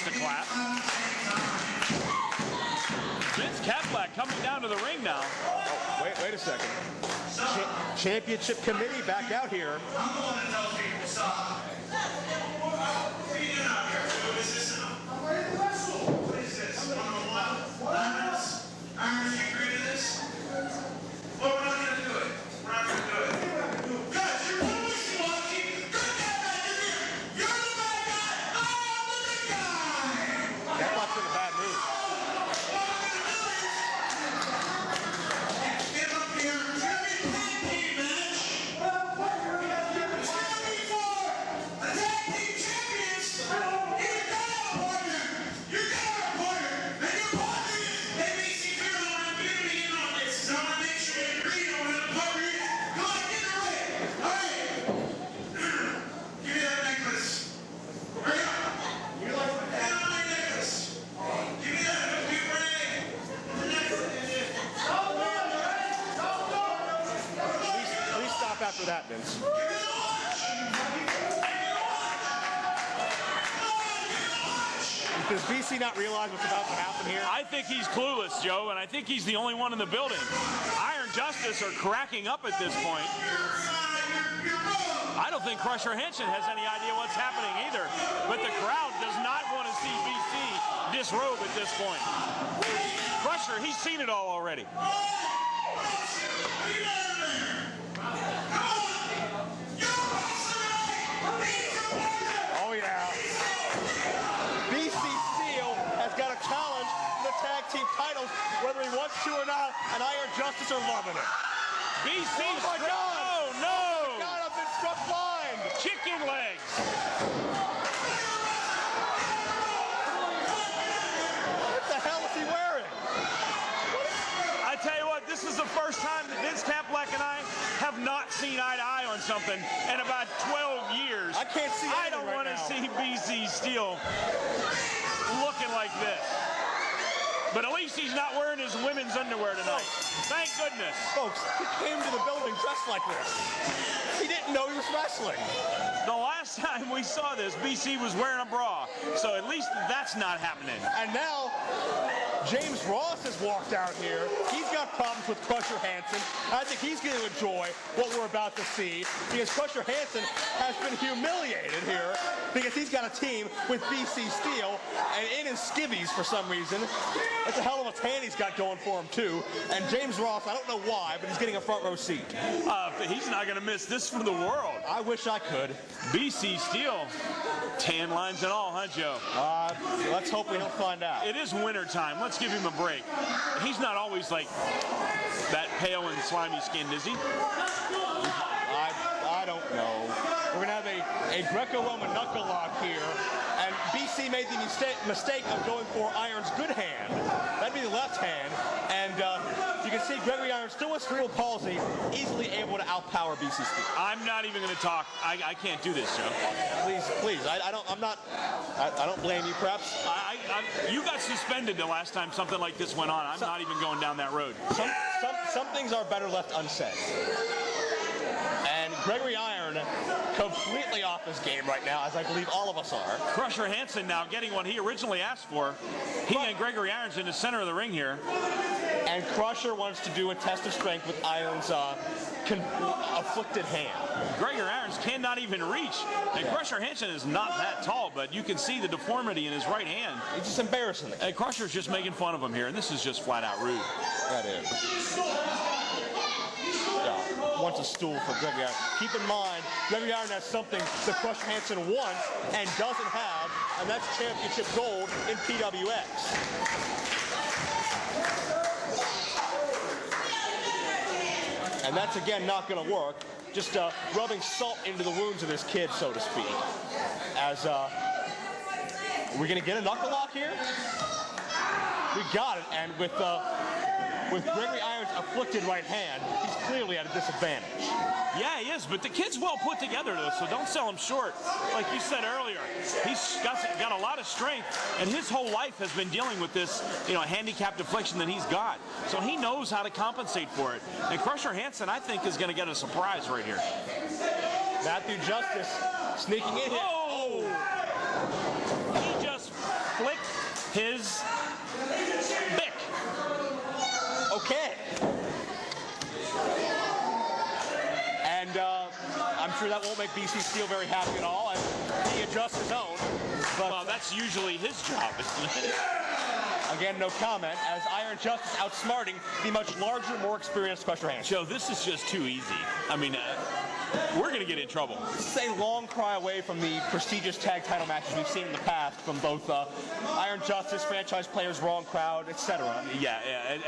wants to clap. Vince Kapalack coming down to the ring now. Oh, wait a second. Championship committee back out here. I'm the one that tells people stop. What are you doing out here? What is this? I'm ready to wrestle. What is this? 101? Irons, you agree to this? Well, we're not going to do it. We're not going to do it. Guys, you're wishy-washy. Good guy back in here. You're the bad guy. I'm the good guy. Kapalack's in a bad mood. Get up here. It's going to be a tag team match. It's going to be for the tag team champions. You've got a partner. You've got a partner. And your partner is ABC Fearless. I'm going to be in on this. So I'm going to make sure you agree on what the partner is. Come on, get in the ring. All right. Give me that necklace. Hurry up. Get on my necklace. Give me that. Give me the necklace. Please stop after that, Vince. Does BC not realize what's about to happen here? I think he's clueless, Joe, and I think he's the only one in the building. Iron Justice are cracking up at this point. I don't think Crusher Hansen has any idea what's happening either, but the crowd does not want to see BC disrobe at this point. Crusher, he's seen it all already. Oh, yeah. BC Steele has got a challenge for the tag team titles, whether he wants to or not, and Iron Justice are loving it. BC Oh, my struck. God. Oh, no. God, I've been struck blind. Chicken legs. What the hell is he wearing? I tell you what, this is the first time that Vince Kapalack and I have not seen eye to eye on something in about 12 years. I can't see I anything don't right want to now. see BC Steele looking like this. But at least he's not wearing his women's underwear tonight. Thank goodness. Folks, he came to the building dressed like this. He didn't know he was wrestling. The last time we saw this, BC was wearing a bra. So at least that's not happening. And now, James Ross has walked out here. He's got problems with Crusher Hansen. I think he's going to enjoy what we're about to see because Crusher Hansen has been humiliated here because he's got a team with BC Steele and in his skivvies for some reason. That's a hell of a tan he's got going for him too. And James Ross, I don't know why, but he's getting a front row seat. He's not going to miss this for the world. I wish I could. BC Steele, tan lines and all, huh, Joe? Let's hope we don't find out. It is winter time. Let's give him a break. He's not always like that pale and slimy skinned, is he? I don't know. We're going to have a Greco-Roman knuckle lock here. And BC made the mistake of going for Iron's good hand. That'd be the left hand. And you can see Gregory Iron still with cerebral palsy, easily able to outpower BC Steele. I'm not even going to talk. I can't do this, Joe. Please. I don't blame you, perhaps. You got suspended the last time something like this went on. I'm not even going down that road. Some things are better left unsaid. And Gregory Iron completely off his game right now, as I believe all of us are. Crusher Hansen now getting what he originally asked for. He and Gregory Iron's in the center of the ring here. And Crusher wants to do a test of strength with Iron's afflicted hand. Gregory Irons cannot even reach. And Crusher Hansen is not that tall, but you can see the deformity in his right hand. It's just embarrassing. And Crusher's just making fun of him here, and this is just flat out rude. That is. Wants a stool for Gregory Iron. Keep in mind, Gregory Iron has something that Crusher Hansen wants and doesn't have, and that's championship gold in PWX. And that's, again, not going to work. Just rubbing salt into the wounds of this kid, so to speak. As, we're going to get a knuckle lock here? We got it, and with Gregory Iron's afflicted right hand, he's clearly at a disadvantage. Yeah, he is, but the kid's well put together, though, so don't sell him short. Like you said earlier, he's got a lot of strength, and his whole life has been dealing with this, handicapped affliction that he's got. So he knows how to compensate for it. And Crusher Hansen, I think, is going to get a surprise right here. Matthew Justice sneaking in here. Oh! He just his Bic. Okay. And I'm sure that won't make BC Steele very happy at all, and he adjusts his own. But Well, that's usually his job, isn't it? again, no comment, as Iron Justice outsmarting the much larger, more experienced Crusher Hansen. Joe, this is just too easy. I mean, we're going to get in trouble. This is a long cry away from the prestigious tag title matches we've seen in the past from both Iron Justice, franchise players, Wrong Crowd, etc. Yeah,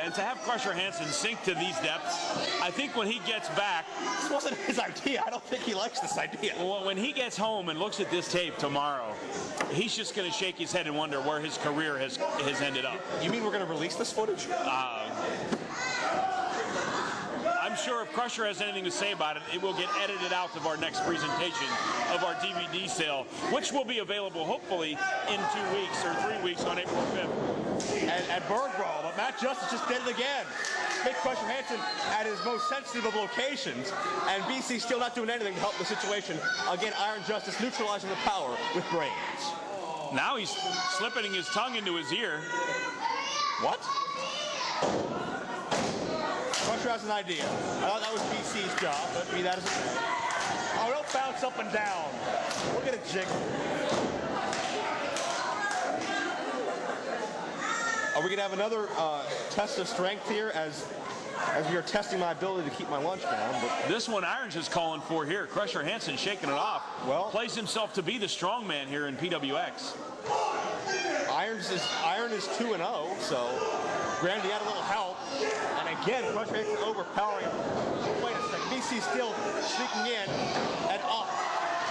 and to have Crusher Hansen sink to these depths, I think when he gets back, This wasn't his idea. I don't think he likes this idea. well, when he gets home and looks at this tape tomorrow, he's just going to shake his head and wonder where his career has ended up. You mean we're going to release this footage? I'm sure if Crusher has anything to say about it, it will get edited out of our next presentation of our DVD sale, which will be available hopefully in 2 weeks or 3 weeks on April 5th. At Bird Brawl, but Matt Justice just did it again. Hit Crusher Hansen at his most sensitive of locations, and BC still not doing anything to help the situation. Again, Iron Justice neutralizing the power with brains. Now he's slipping his tongue into his ear. What? Crusher has an idea. I thought that was BC's job, but be that as it may. Oh, don't bounce up and down. Look at it jiggle. Are we going to have another test of strength here as we are testing my ability to keep my lunch down? But This one Irons is calling for here. Crusher Hansen shaking it off. Well- plays himself to be the strong man here in PWX. Iron is 2-0, so granted he had a little help. And again, Crusher Hansen overpowering him. Wait a second, BC still sneaking in and up.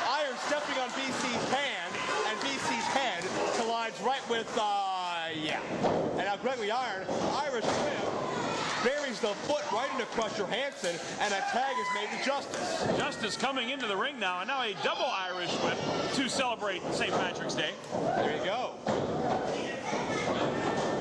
Iron stepping on BC's hand, and BC's head collides right with, yeah. And now Gregory Iron, Irish whip, buries the foot right into Crusher Hansen, and a tag is made to Justice. Justice coming into the ring now, and now a double Irish whip to celebrate St. Patrick's Day. There you go.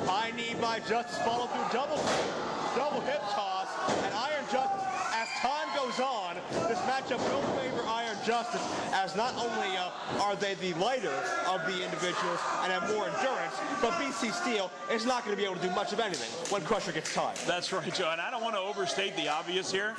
High knee by Justice, followed through double hip toss, and Iron Justice, as time goes on, this matchup will favor Iron Justice, as not only are they the lighter of the individuals and have more endurance, but BC Steele is not going to be able to do much of anything when Crusher gets tired. That's right, Joe, and I don't want to overstate the obvious here,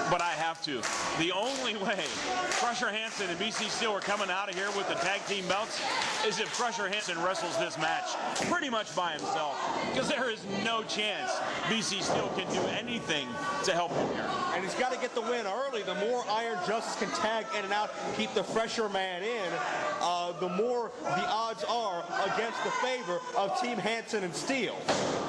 but I have to. The only way Crusher Hansen and BC Steele are coming out of here with the tag team belts is if Crusher Hansen wrestles this match pretty much by himself, because there is no chance BC Steele can do anything to help him here. And he's got to get the win early. The more Iron Justice can tag in and out, keep the fresher man in, the more the odds are against the favor of Team Hansen and Steele.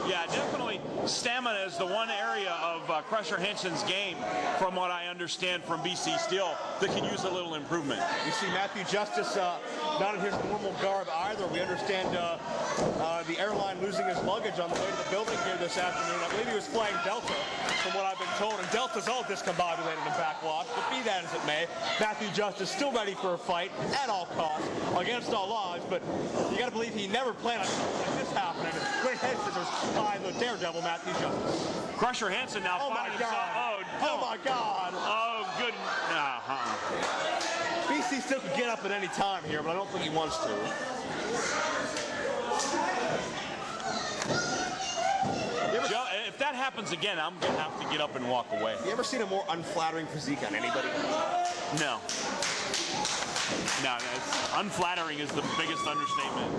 Yeah, definitely stamina is the one area of Crusher Hansen's game, from what I understand from BC Steele, that can use a little improvement. You see Matthew Justice not in his normal garb either. We understand the airline losing his luggage on the way to the building here this afternoon. I believe he was flying Delta, from what I've been told, and Delta's all discombobulated and backwash, but be that as it may, Matthew Justice still ready for a fight at all costs, against all odds, but you got to believe he never planned on something like this happening. Great head scissors by the daredevil Matthew Justice. Crusher Hansen now Oh my finding God! himself. Oh my God! Oh, good. BC still could get up at any time here, but I don't think he wants to. Joe, if that happens again, I'm going to have to get up and walk away. You ever seen a more unflattering physique on anybody? No. No, unflattering is the biggest understatement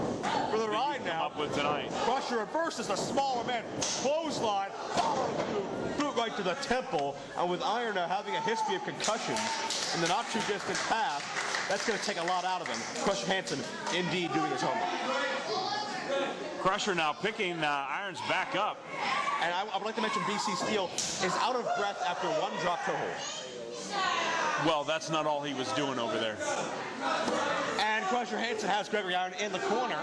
For the that ride you come now, up with tonight. Crusher reverses the smaller man, clothesline, followed through, boot right to the temple, and with Iron now having a history of concussions in the not too distant past, that's going to take a lot out of him. Crusher Hansen indeed doing his homework. Crusher now picking Irons back up. And I would like to mention BC Steele is out of breath after one drop toe hold. Well, that's not all he was doing over there. And Crusher Hansen has Gregory Iron in the corner.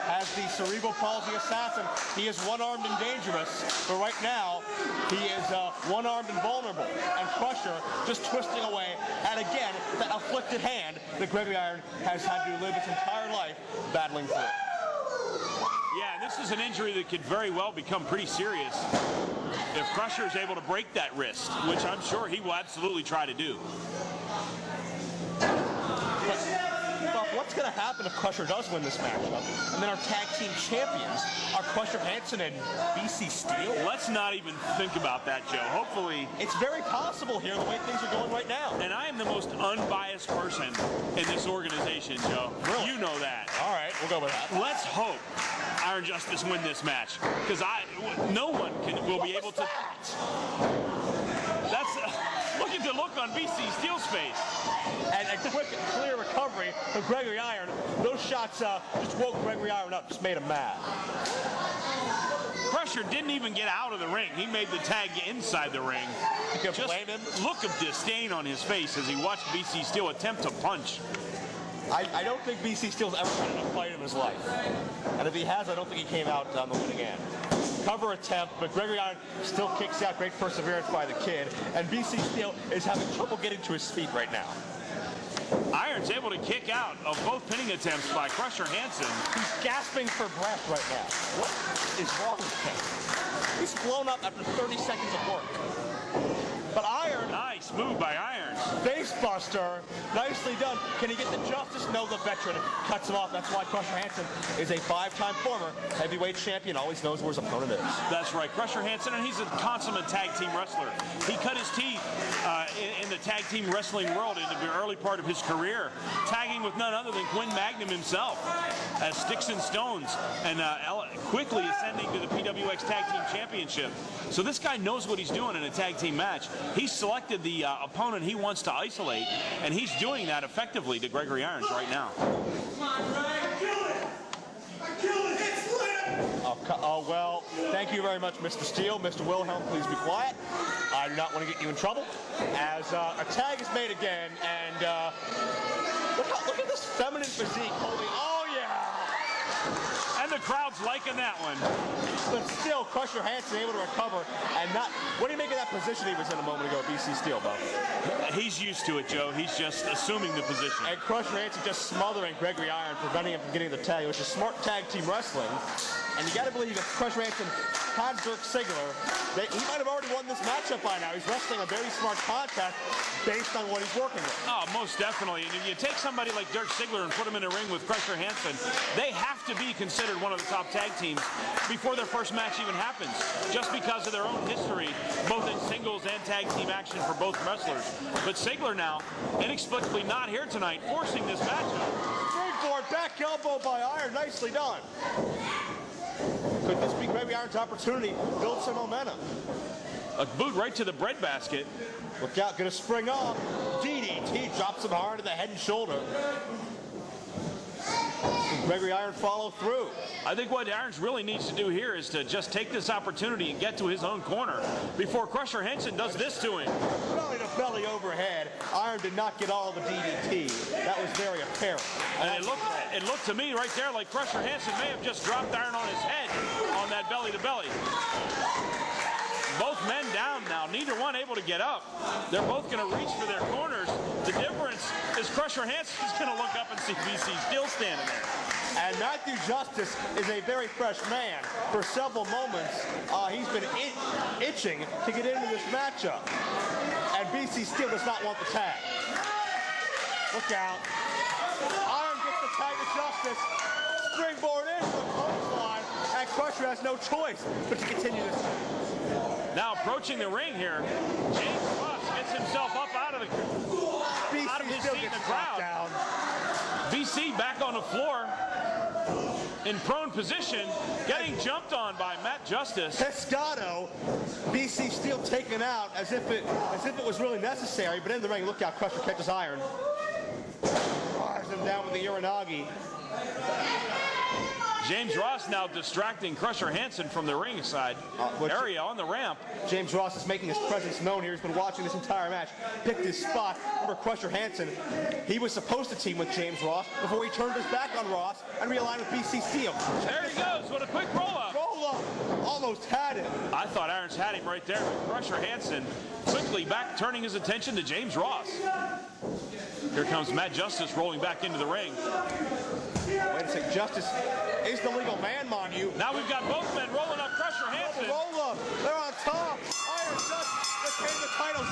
As the cerebral palsy assassin, he is one-armed and dangerous, but right now, he is one-armed and vulnerable. And Crusher just twisting away, and again, that afflicted hand that Gregory Iron has had to live his entire life battling through. Yeah, and this is an injury that could very well become pretty serious if Crusher is able to break that wrist, which I'm sure he will absolutely try to do. But what what's going to happen if Crusher does win this matchup? And then our tag team champions are Crusher Hansen and BC Steele? Let's not even think about that, Joe. Hopefully. It's very possible here, the way things are going right now. And I am the most unbiased person in this organization, Joe. Really? You know that. All right, we'll go with that. Let's hope Iron Justice win this match, because no one will be able to. That's look at the look on BC Steele's face. And a quick and clear recovery from Gregory Iron. Those shots just woke Gregory Iron up, just made him mad. Crusher didn't even get out of the ring. He made the tag inside the ring. You can Just blame him. Look of disdain on his face as he watched BC Steele attempt to punch. I don't think BC Steele's ever had a fight in his life. And if he has, I don't think he came out on the winning end. Cover attempt, but Gregory Iron still kicks out. Great perseverance by the kid. And BC Steele is having trouble getting to his feet right now. Iron's able to kick out of both pinning attempts by Crusher Hansen. He's gasping for breath right now. What is wrong with him? He's blown up after 30 seconds of work. But Iron, Nice move by Iron. face buster, nicely done. Can he get the justice? No, the veteran cuts him off. That's why Crusher Hansen is a 5-time former heavyweight champion, always knows where his opponent is. That's right, Crusher Hansen, and he's a consummate tag team wrestler. He cut his teeth in the tag team wrestling world in the early part of his career, tagging with none other than Quinn Magnum himself as Sticks and Stones, and quickly ascending to the PWX Tag Team Championship. So this guy knows what he's doing in a tag team match. He's selected the opponent he wants to isolate, and he's doing that effectively to Gregory Irons right now. Come on, Greg. Kill it. I killed it. It's lit. Oh, well, thank you very much, Mr. Steele. Mr. Wilhelm, please be quiet. I do not want to get you in trouble. As a tag is made again, and look at this feminine physique holding. Oh, yeah. And the crowd's liking that one. But still, Crusher Hansen able to recover and not. What do you make of that position he was in a moment ago, BC Steele, Bo? He's used to it, Joe. He's just assuming the position. And Crusher Hansen just smothering Gregory Iron, preventing him from getting the tag, which is smart tag team wrestling. And you got to believe if Crusher Hansen had Dirk Ciglar, he might have already won this matchup by now. He's wrestling a very smart contact based on what he's working with. Oh, most definitely. And if you take somebody like Dirk Ciglar and put him in a ring with Crusher Hansen, they have to be considered one of the top tag teams before their first match even happens, just because of their own history, both in singles and tag team action for both wrestlers. But Ciglar now, inexplicably not here tonight, forcing this matchup. Springboard back elbow by Iron, nicely done. Could this be Gregory Iron's opportunity to build some momentum? A boot right to the breadbasket. Look out, gonna spring off. DDT drops him hard to the head and shoulder. Can Gregory Iron follow through? I think what Irons really needs to do here is to just take this opportunity and get to his own corner before Crusher Hansen does this to him. Belly to belly overhead. Iron did not get all the DDT. That was very apparent. And it looked to me right there like Crusher Hansen may have just dropped Iron on his head on that belly to belly. Both men down now, neither one able to get up. They're both going to reach for their corners. The difference is Crusher Hansen's going to look up and see BC Steele standing there. And Matthew Justice is a very fresh man. For several moments, he's been itching to get into this matchup. And BC Steele does not want the tag. Look out. Iron gets the tag to Justice. Springboard into the clothesline. And Crusher has no choice but to continue this. Now approaching the ring here, James Ross gets himself up out of his seat in the crowd. Down. BC back on the floor in prone position, getting jumped on by Matt Justice. Pescado, BC Steele taken out as if it was really necessary, but in the ring, look out, Crusher catches Iron. Drives him down with the Uranagi. James Ross now distracting Crusher Hansen from the ringside area on the ramp. James Ross is making his presence known here. He's been watching this entire match, picked his spot. Remember Crusher Hansen, he was supposed to team with James Ross before he turned his back on Ross and realigned with BC Steele. There he goes with a quick roll-up. Roll-up, almost had him. I thought Irons had him right there, but Crusher Hansen quickly back turning his attention to James Ross. Here comes Matt Justice rolling back into the ring. Wait a second, Justice is the legal man, mind you. Now we've got both men rolling up Crusher Hansen. Roll up, they're on top. Iron Justice retained the title.